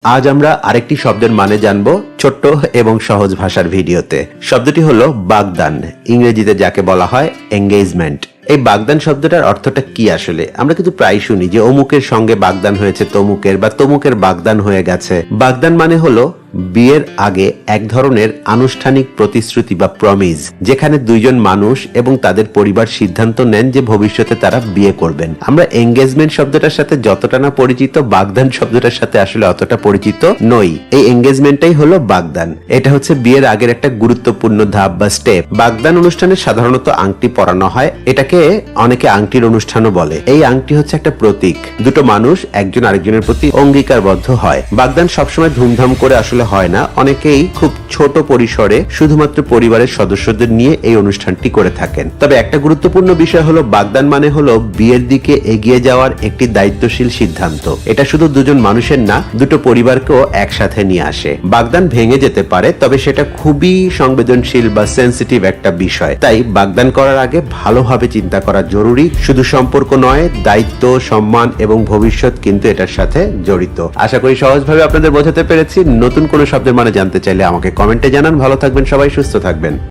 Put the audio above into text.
আজ আমরা আরেকটি শব্দের মানে জানব ছোট্ট এবং সহজ ভাষার ভিডিওতে। শব্দটি হলো বাগদান, ইংরেজিতে যাকে বলা হয় এঙ্গেজমেন্ট। এই বাগদান শব্দটার অর্থটা কি আসলে? আমরা কিন্তু প্রায় শুনি যে অমুকের সঙ্গে বাগদান হয়েছে তমুকের, বা তমুকের বাগদান হয়ে গেছে। বাগদান মানে হলো বিয়ের আগে এক ধরনের আনুষ্ঠানিক প্রতিশ্রুতি বা প্রমিস, যেখানে দুইজন মানুষ এবং তাদের পরিবার সিদ্ধান্ত নেন যে ভবিষ্যতে তারা বিয়ে করবেন। আমরা এঙ্গেজমেন্ট শব্দটার সাথে যতটা না পরিচিত, বাগদান শব্দটার সাথে আসলে অতটা পরিচিত নই। এই এঙ্গেজমেন্টটাই হলো বাগদান। এটা হচ্ছে বিয়ের আগের একটা গুরুত্বপূর্ণ ধাপ বা স্টেপ। বাগদান অনুষ্ঠানে সাধারণত আংটি পরানো হয়, এটাকে অনেকে আংটির অনুষ্ঠানও বলে। এই আংটি হচ্ছে একটা প্রতীক, দুটো মানুষ একজন আরেকজনের প্রতি অঙ্গীকারবদ্ধ হয়। বাগদান সবসময় ধুমধাম করে আসলে হয় না, অনেকেই খুব ছোট পরিসরে শুধুমাত্র পরিবারের সদস্যদের নিয়ে এই অনুষ্ঠানটি করে থাকেন। তবে একটা গুরুত্বপূর্ণ বিষয় হলো বাগদান মানে হলো বিয়ের দিকে এগিয়ে যাওয়ার একটি দায়িত্বশীল সিদ্ধান্ত। এটা শুধু দুজন মানুষের না, দুটো পরিবারকেও একসাথে নিয়ে আসে। বাগদান ভেঙে যেতে পারে, তবে সেটা খুবই সংবেদনশীল বা সেন্সিটিভ একটা বিষয়। তাই বাগদান করার আগে ভালোভাবে চিন্তা করা জরুরি। শুধু সম্পর্ক নয়, দায়িত্ব, সম্মান এবং ভবিষ্যৎ কিন্তু এটার সাথে জড়িত। আশা করি সহজভাবে আপনাদের বোঝাতে পেরেছি। নতুন কোনো শব্দের মানে জানতে চাইলে আমাকে কমেন্টে জানান। ভালো থাকবেন সবাই, সুস্থ থাকবেন।